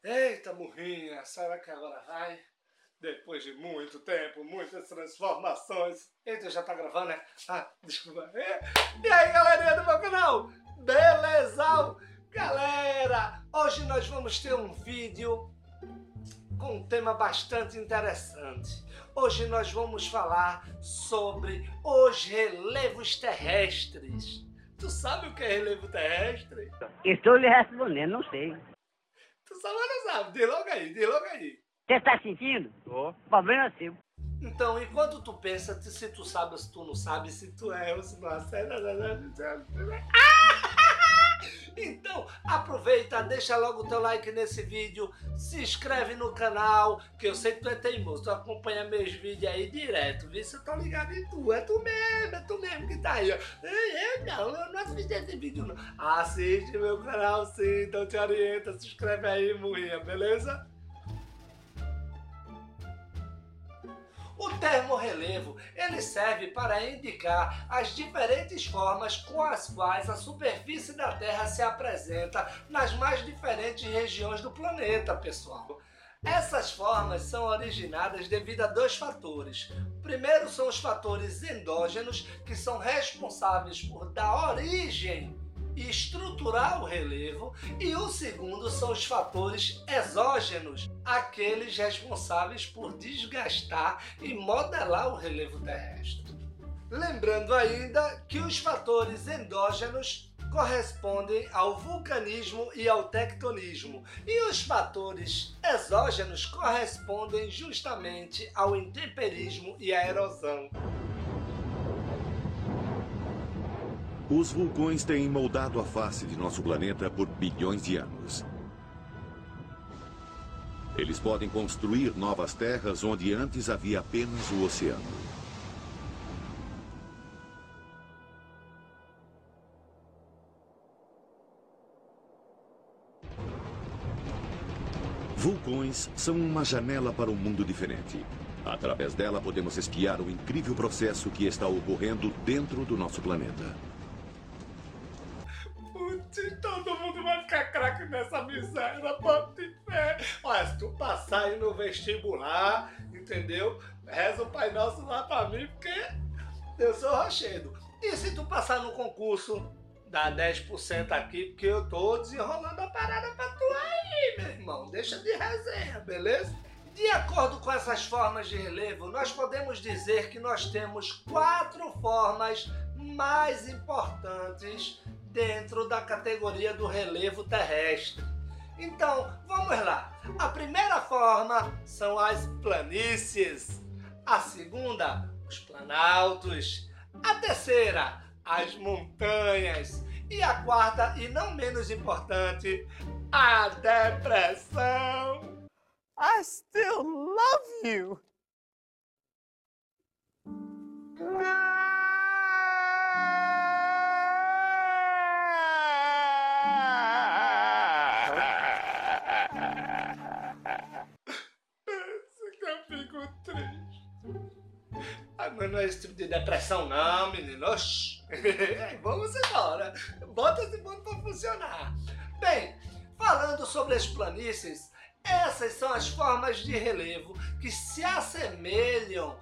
Eita, Murrinha, será que agora vai? Depois de muito tempo, muitas transformações. Eita, já tá gravando, né? Ah, desculpa. E aí, galerinha do meu canal? Beleza? Galera, hoje nós vamos ter um vídeo com um tema bastante interessante. Hoje nós vamos falar sobre os relevos terrestres. Tu sabe o que é relevo terrestre? Estou lhe respondendo, não sei. Tu sabe ou não sabe? Diz logo aí, diz logo aí. Você tá sentindo? Tô. Problema é seu. Então, enquanto tu pensa se tu sabe ou se tu não sabe, se tu é ou se não acerta. Então, aproveita, deixa logo o teu like nesse vídeo, se inscreve no canal, que eu sei que tu é teimoso, tu acompanha meus vídeos aí direto, viu? Eu tô ligado em tu, é tu mesmo que tá aí, ó. Eu não assisti esse vídeo não. Assiste meu canal sim, então te orienta, se inscreve aí, Murrinha, beleza? O termo relevo, ele serve para indicar as diferentes formas com as quais a superfície da Terra se apresenta nas mais diferentes regiões do planeta, pessoal. Essas formas são originadas devido a dois fatores. O primeiro são os fatores endógenos, que são responsáveis por dar origem e estruturar o relevo, e o segundo são os fatores exógenos, aqueles responsáveis por desgastar e modelar o relevo terrestre. Lembrando ainda que os fatores endógenos correspondem ao vulcanismo e ao tectonismo, e os fatores exógenos correspondem justamente ao intemperismo e à erosão. Os vulcões têm moldado a face de nosso planeta por bilhões de anos. Eles podem construir novas terras onde antes havia apenas o oceano. Vulcões são uma janela para um mundo diferente. Através dela podemos espiar o incrível processo que está ocorrendo dentro do nosso planeta. Todo mundo vai ficar craque nessa miséria, bote fé. Olha, se tu passar aí no vestibular, entendeu? Reza o Pai Nosso lá pra mim, porque eu sou rochedo. E se tu passar no concurso, dá 10% aqui, porque eu tô desenrolando a parada pra tu aí, meu irmão. Deixa de resenha, beleza? De acordo com essas formas de relevo, nós podemos dizer que nós temos 4 formas mais importantes dentro da categoria do relevo terrestre. Então, vamos lá. A primeira forma são as planícies. A segunda, os planaltos. A terceira, as montanhas. E a quarta, e não menos importante, a depressão. I still love you. Mas não é esse tipo de depressão não, menino. Oxi. Vamos embora. Bota esse mundo para funcionar. Bem, falando sobre as planícies, essas são as formas de relevo que se assemelham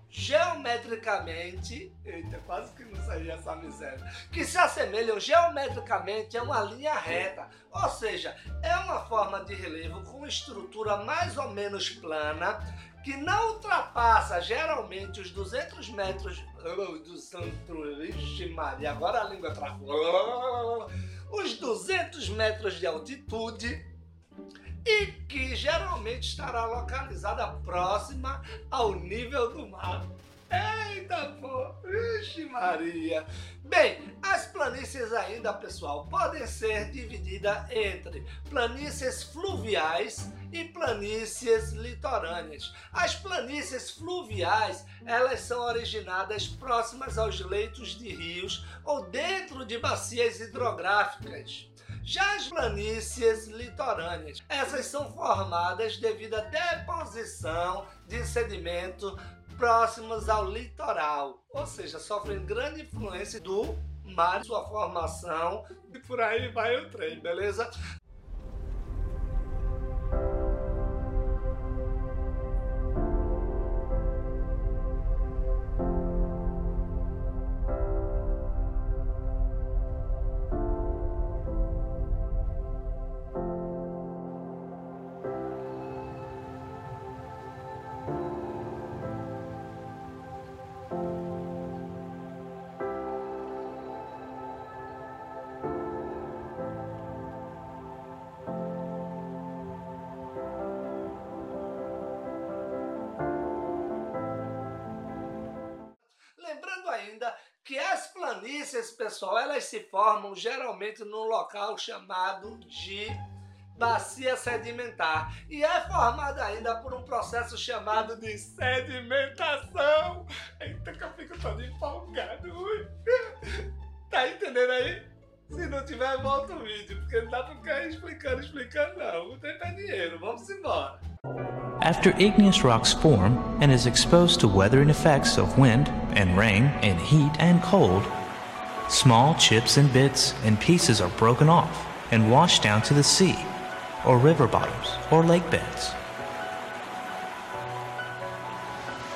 geometricamente, eita, quase que não saía essa miséria, que se assemelham geometricamente a uma linha reta, ou seja, é uma forma de relevo com estrutura mais ou menos plana, que não ultrapassa geralmente os 200 metros, Vixe Maria, agora a língua travou, os 200 metros de altitude, e que geralmente estará localizada próxima ao nível do mar. Eita, pô! Vixe Maria! Bem, as planícies ainda, pessoal, podem ser divididas entre planícies fluviais e planícies litorâneas. As planícies fluviais, elas são originadas próximas aos leitos de rios ou dentro de bacias hidrográficas. Já as planícies litorâneas, essas são formadas devido à deposição de sedimento próximos ao litoral, ou seja, sofrem grande influência do mar, sua formação, e por aí vai o trem, beleza? planícies, pessoal, elas se formam geralmente num local chamado de bacia sedimentar e é formada ainda por um processo chamado de sedimentação. Eita, que eu fico todo empolgado. Ui. Tá entendendo aí? Se não tiver, volta o vídeo, porque não dá pra ficar explicando não. Não tem dinheiro, vamos embora. After igneous rocks form and is exposed to weathering effects of wind and rain and heat and cold, small chips and bits and pieces are broken off and washed down to the sea, or river bottoms, or lake beds.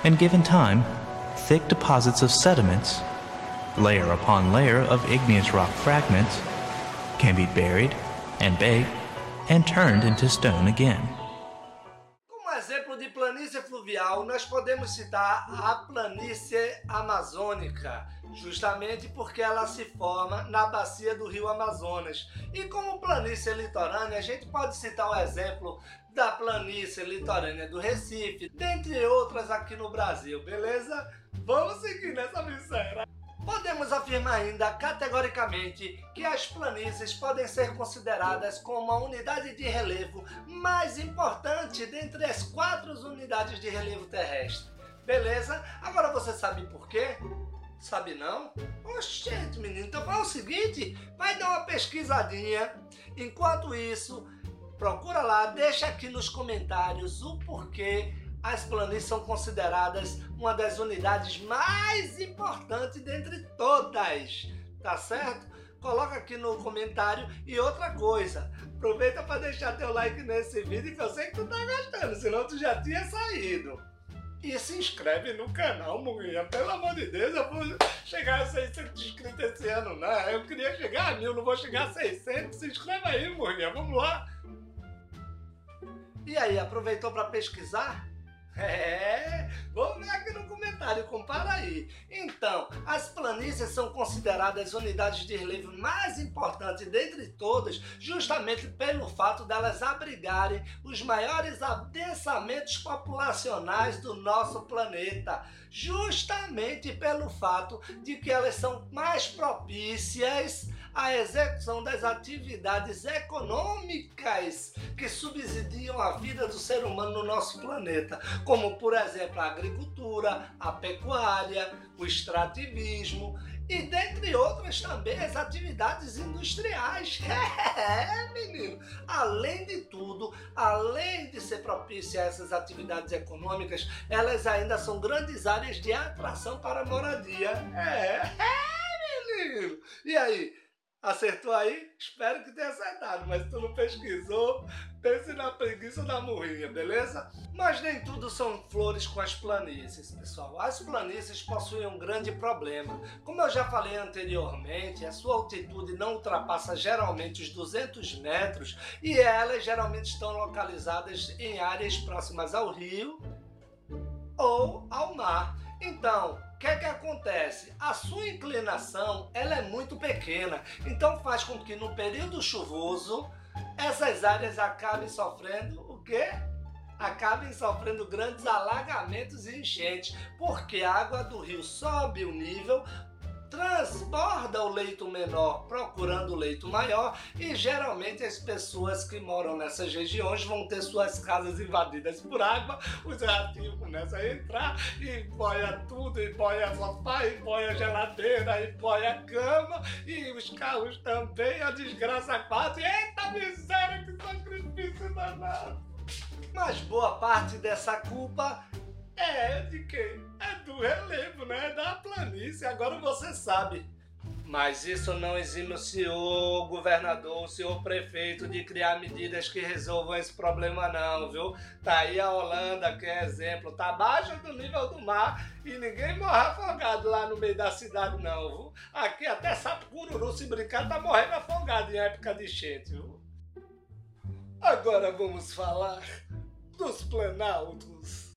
And given time, thick deposits of sediments, layer upon layer of igneous rock fragments, can be buried and baked and turned into stone again. Como exemplo de planície fluvial, nós podemos citar a planície amazônica, justamente porque ela se forma na bacia do rio Amazonas. E como planície litorânea, a gente pode citar o exemplo da planície litorânea do Recife, dentre outras aqui no Brasil, beleza? Vamos seguir nessa miséria. Podemos afirmar ainda categoricamente que as planícies podem ser consideradas como a unidade de relevo mais importante dentre as 4 unidades de relevo terrestre. Beleza? Agora você sabe por quê? Sabe não? Oxente, menino, então faz o seguinte, vai dar uma pesquisadinha. Enquanto isso, procura lá, deixa aqui nos comentários o porquê as planícies são consideradas uma das unidades mais importantes dentre todas, tá certo? Coloca aqui no comentário. E outra coisa, aproveita para deixar teu like nesse vídeo que eu sei que tu tá gostando, senão tu já tinha saído. E se inscreve no canal, mulher, pelo amor de Deus, eu vou chegar a 600 inscritos esse ano, né? Eu queria chegar a 1000, não vou chegar a 600, se inscreve aí, mulher, vamos lá. E aí, aproveitou para pesquisar? Vamos ver aqui no comentário, compara aí. Então, as planícies são consideradas unidades de relevo mais importantes dentre todas, justamente pelo fato delas abrigarem os maiores adensamentos populacionais do nosso planeta, justamente pelo fato de que elas são mais propícias à execução das atividades econômicas que subsidiam a vida do ser humano no nosso planeta, como por exemplo a agricultura, a pecuária, o extrativismo e dentre outras também as atividades industriais. Menino, além de tudo, além de ser propícia a essas atividades econômicas, elas ainda são grandes áreas de atração para a moradia. Menino, e aí? Acertou aí? Espero que tenha acertado, mas se tu não pesquisou, pense na preguiça da murrinha, beleza? Mas nem tudo são flores com as planícies, pessoal. As planícies possuem um grande problema. Como eu já falei anteriormente, a sua altitude não ultrapassa geralmente os 200 metros e elas geralmente estão localizadas em áreas próximas ao rio ou ao mar. Então, o que acontece? A sua inclinação ela é muito pequena, então faz com que no período chuvoso essas áreas acabem sofrendo o quê? Acabem sofrendo grandes alagamentos e enchentes, porque a água do rio sobe o nível, transborda o leito menor procurando o leito maior e geralmente as pessoas que moram nessas regiões vão ter suas casas invadidas por água, os ratinhos começam a entrar e boia tudo, e boia sofá, e boia geladeira, e boia cama e os carros também, a desgraça quase. Eita miséria, que sacrifício danado! Mas boa parte dessa culpa é de quem? É do relevo, né? Da planície, agora você sabe. Mas isso não exime o senhor governador, o senhor prefeito de criar medidas que resolvam esse problema não, viu? Tá aí a Holanda, que é exemplo, tá abaixo do nível do mar e ninguém morre afogado lá no meio da cidade não, viu? Aqui até sapo cururu, se brincar, tá morrendo afogado em época de enchente, viu? Agora vamos falar dos planaltos.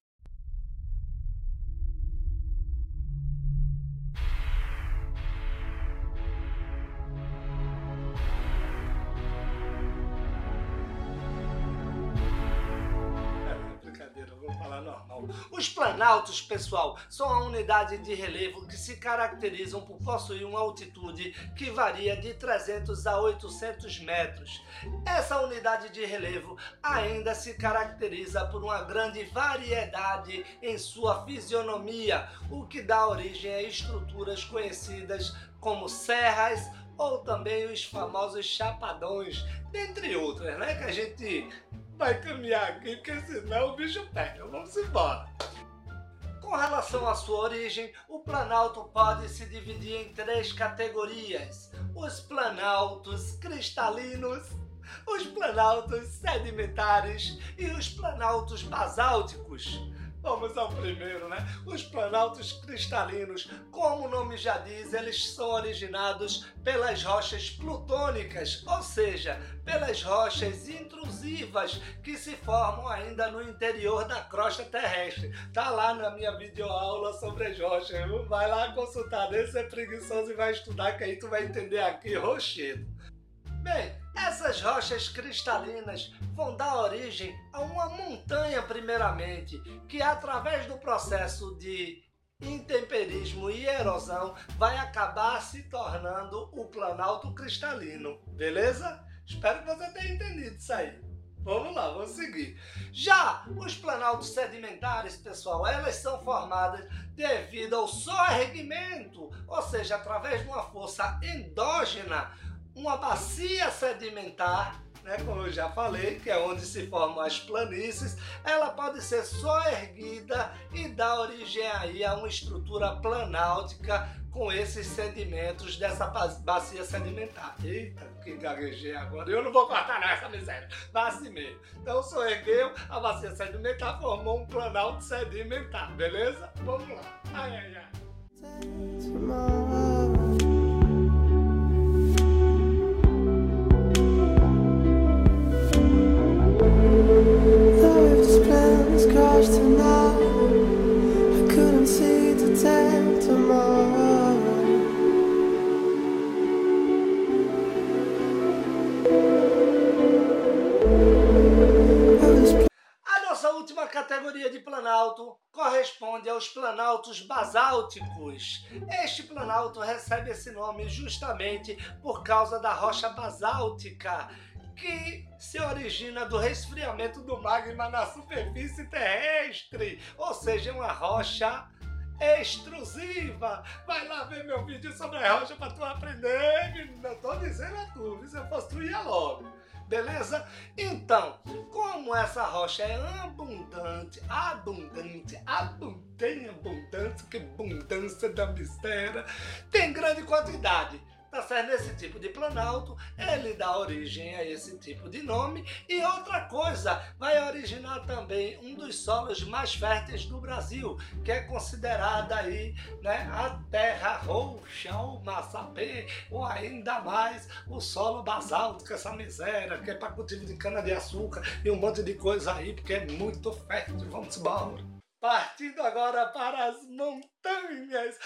normal. Os planaltos, pessoal, são a unidade de relevo que se caracterizam por possuir uma altitude que varia de 300 a 800 metros. Essa unidade de relevo ainda se caracteriza por uma grande variedade em sua fisionomia, o que dá origem a estruturas conhecidas como serras ou também os famosos chapadões, dentre outras, né? Que a gente vai caminhar aqui, porque senão o bicho pega. Vamos embora. Com relação à sua origem, o planalto pode se dividir em 3 categorias: os planaltos cristalinos, os planaltos sedimentares e os planaltos basálticos. Vamos ao primeiro, né? Os planaltos cristalinos, como o nome já diz, eles são originados pelas rochas plutônicas, ou seja, pelas rochas intrusivas que se formam ainda no interior da crosta terrestre. Tá lá na minha videoaula sobre as rochas, viu? Vai lá consultar, deixa ser preguiçoso e vai estudar, que aí tu vai entender aqui rochedo. Bem, essas rochas cristalinas vão dar origem a uma montanha primeiramente, que através do processo de intemperismo e erosão vai acabar se tornando o planalto cristalino, beleza? Espero que você tenha entendido isso aí. Vamos lá, vamos seguir. Já os planaltos sedimentares, pessoal, elas são formadas devido ao soerguimento, ou seja, através de uma força endógena, uma bacia sedimentar, né, como eu já falei, que é onde se formam as planícies. Ela pode ser soerguida e dar origem aí a uma estrutura planáltica com esses sedimentos dessa bacia sedimentar. Eita, que gaguejei agora. Eu não vou cortar nessa miséria. Vai assim mesmo. Então soergueu, a bacia sedimentar formou um planalto sedimentar, beleza? Vamos lá. Ai, ai, ai. A nossa última categoria de planalto corresponde aos planaltos basálticos. Este planalto recebe esse nome justamente por causa da rocha basáltica, que se origina do resfriamento do magma na superfície terrestre, ou seja, uma rocha extrusiva. Vai lá ver meu vídeo sobre a rocha para tu aprender, menina. Eu tô dizendo a tu, se eu fosse tu ia logo. Beleza? Então, como essa rocha é abundante, tem abundância, que abundância da miséria, tem grande quantidade. Tá certo? Nesse tipo de planalto, ele dá origem a esse tipo de nome. E outra coisa, vai originar também um dos solos mais férteis do Brasil, que é considerada aí, né, a terra roxa, ou maçapê, ou ainda mais o solo basáltico, essa miséria, que é para cultivo de cana-de-açúcar e um monte de coisa aí, porque é muito fértil. Vamos embora. Partindo agora para as montanhas.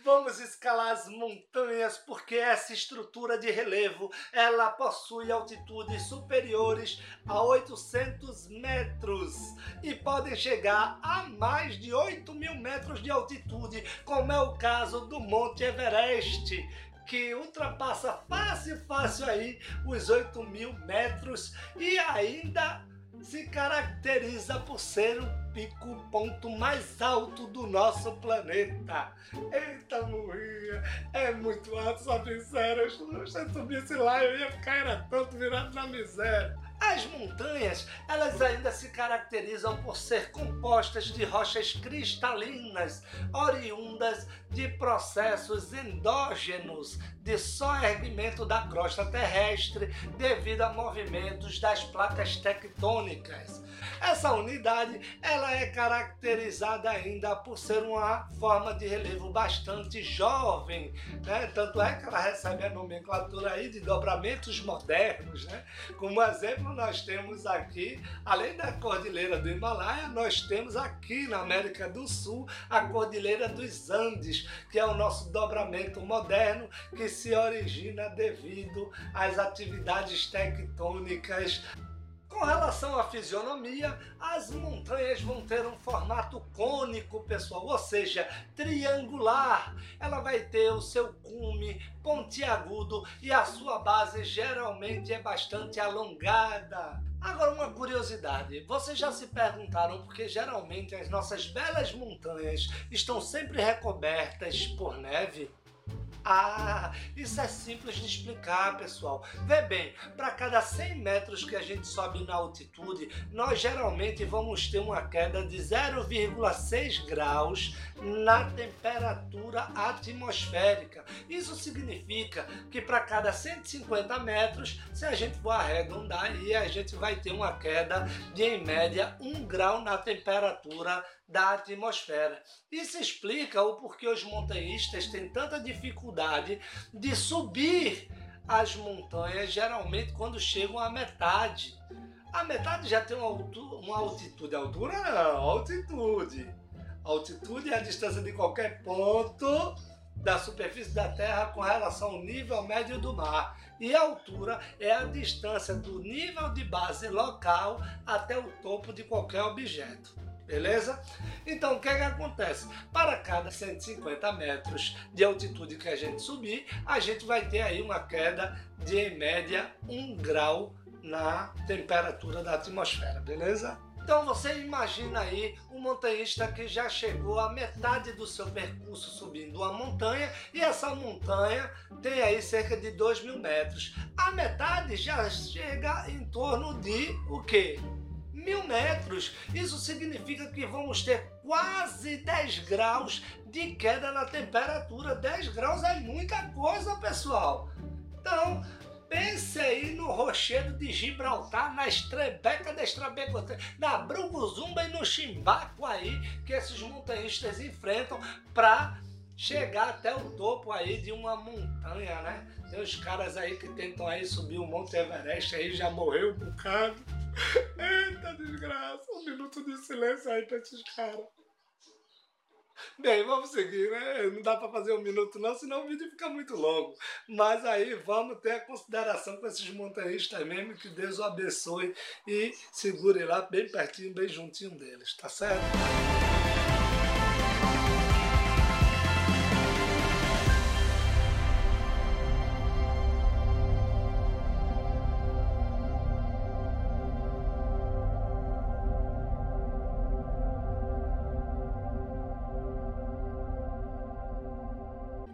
Vamos escalar as montanhas, porque essa estrutura de relevo, ela possui altitudes superiores a 800 metros e podem chegar a mais de 8.000 metros de altitude, como é o caso do Monte Everest, que ultrapassa fácil aí os 8.000 metros e ainda se caracteriza por ser o ponto mais alto do nosso planeta. Eita, morria! É muito alto, só miséria. Se eu subisse lá, eu ia ficar era tanto virado na miséria. As montanhas, elas ainda se caracterizam por ser compostas de rochas cristalinas, oriundas de processos endógenos de soerguimento da crosta terrestre devido a movimentos das placas tectônicas. Essa unidade, ela é caracterizada ainda por ser uma forma de relevo bastante jovem, né? Tanto é que ela recebe a nomenclatura aí de dobramentos modernos, né? Como exemplo, nós temos aqui, além da Cordilheira do Himalaia, nós temos aqui na América do Sul a Cordilheira dos Andes, que é o nosso dobramento moderno que se origina devido às atividades tectônicas. Com relação à fisionomia, as montanhas vão ter um formato cônico, pessoal, ou seja, triangular. Ela vai ter o seu cume pontiagudo e a sua base geralmente é bastante alongada. Agora, uma curiosidade, vocês já se perguntaram por que geralmente as nossas belas montanhas estão sempre recobertas por neve? Ah, isso é simples de explicar, pessoal. Vê bem, para cada 100 metros que a gente sobe na altitude, nós geralmente vamos ter uma queda de 0,6 graus na temperatura atmosférica. Isso significa que para cada 150 metros, se a gente for arredondar, aí a gente vai ter uma queda de, em média, 1 grau na temperatura da atmosfera. Isso explica o porquê os montanhistas têm tanta dificuldade de subir as montanhas, geralmente quando chegam à metade. A metade já tem uma altitude. Altura não, altitude. Altitude é a distância de qualquer ponto da superfície da Terra com relação ao nível médio do mar. E a altura é a distância do nível de base local até o topo de qualquer objeto. Beleza? Então, o que acontece? Para cada 150 metros de altitude que a gente subir, a gente vai ter aí uma queda de, em média, 1 grau na temperatura da atmosfera, beleza? Então você imagina aí um montanhista que já chegou à metade do seu percurso subindo uma montanha, e essa montanha tem aí cerca de 2.000 metros. A metade já chega em torno de o quê? 1.000 metros. Isso significa que vamos ter quase 10 graus de queda na temperatura. 10 graus é muita coisa, pessoal. Então, pense aí no Rochedo de Gibraltar, na Estrebeca da Estrebeca, na Bruguzumba e no Chimbaco aí, que esses montanhistas enfrentam para chegar até o topo aí de uma montanha, né? Tem os caras aí que tentam aí subir o Monte Everest aí, já morreu um bocado. Eita desgraça, 1 minuto de silêncio aí pra esses caras. Bem, vamos seguir, né? Não dá pra fazer 1 minuto não, senão o vídeo fica muito longo. Mas aí vamos ter a consideração com esses montanhistas mesmo, que Deus o abençoe e segure lá bem pertinho, bem juntinho deles, tá certo?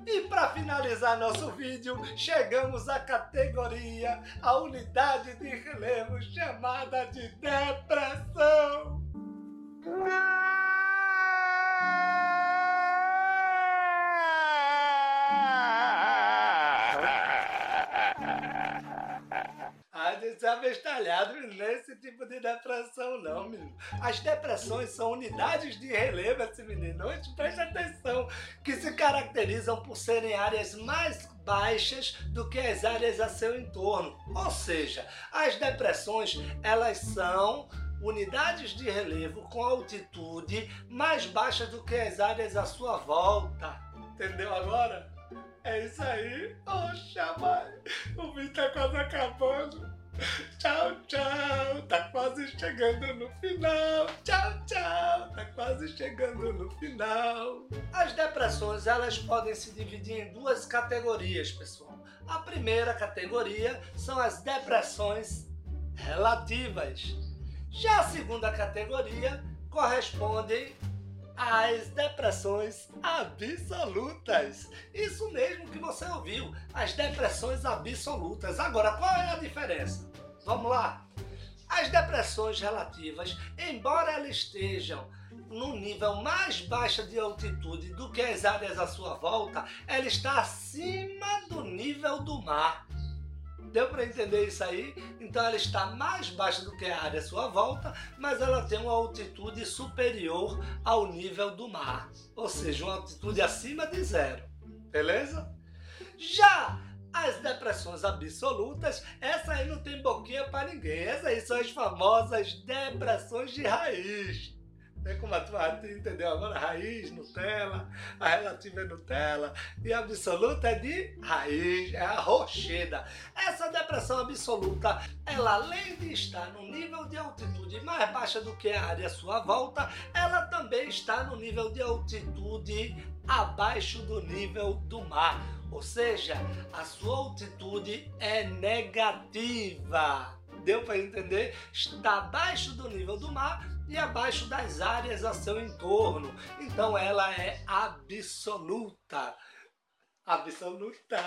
E para finalizar nosso vídeo, chegamos à categoria, a unidade de relevo chamada de depressão. A gente é abestalhado nesse tipo de depressão não, menino. As depressões são unidades de relevo, esse menino. Hoje preste atenção, que se caracterizam por serem áreas mais baixas do que as áreas a seu entorno. Ou seja, as depressões, elas são unidades de relevo com altitude mais baixa do que as áreas à sua volta. Entendeu agora? É isso aí. Oxa, mãe. O vídeo tá quase acabando. Tchau, tchau. Tá quase chegando no final. Tchau, tchau. Tá quase chegando no final. As depressões, elas podem se dividir em 2 categorias, pessoal. A primeira categoria são as depressões relativas. Já a segunda categoria corresponde às depressões absolutas. Isso mesmo que você ouviu, as depressões absolutas. Agora, qual é a diferença? Vamos lá. As depressões relativas, embora elas estejam no nível mais baixo de altitude do que as áreas à sua volta, ela está acima do nível do mar. Deu para entender isso aí? Então ela está mais baixa do que a área à sua volta, mas ela tem uma altitude superior ao nível do mar. Ou seja, uma altitude acima de 0. Beleza? Já As depressões absolutas, essa aí não tem boquinha pra ninguém. Essas aí são as famosas depressões de raiz. Como a tua entendeu agora? Raiz, Nutella, a relativa é Nutella e a absoluta é de raiz, é a rocheda. Essa depressão absoluta, ela além de estar no nível de altitude mais baixa do que a área à sua volta, ela também está no nível de altitude abaixo do nível do mar. Ou seja, a sua altitude é negativa. Deu para entender? Está abaixo do nível do mar e abaixo das áreas a seu entorno. Então ela é absoluta. Absoluta.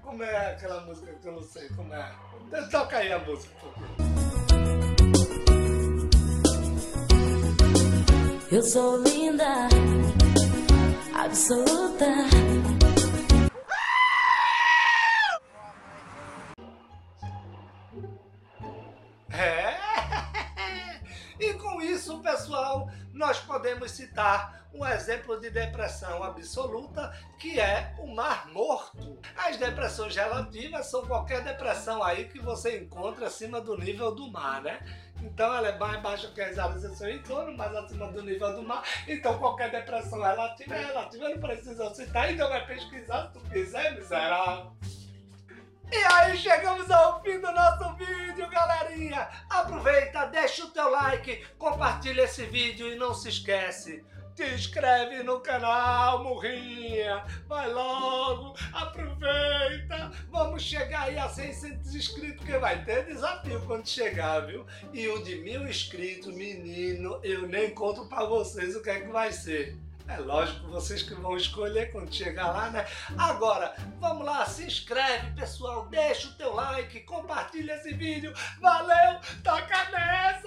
Como é aquela música que eu não sei como é? Toca aí a música, por favor. Eu sou linda, absoluta. E com isso, pessoal, nós podemos citar um exemplo de depressão absoluta, que é o Mar Morto. As depressões relativas são qualquer depressão aí que você encontra acima do nível do mar, né? Então ela é mais baixa que as áreas do seu entorno, mais acima do nível do mar. Então qualquer depressão relativa é relativa, não precisa citar, então vai pesquisar se tu quiser, miserável. E aí chegamos ao fim do nosso vídeo, galerinha! Aproveita, deixa o teu like, compartilha esse vídeo e não se esquece, te inscreve no canal, murrinha! Vai logo, aproveita! Vamos chegar aí a 600 inscritos, porque vai ter desafio quando chegar, viu? E o de 1000 inscritos, menino, eu nem conto pra vocês o que é que vai ser. É lógico, vocês que vão escolher quando chegar lá, né? Agora, vamos lá, se inscreve, pessoal, deixa o teu like, compartilha esse vídeo. Valeu, toca nessa!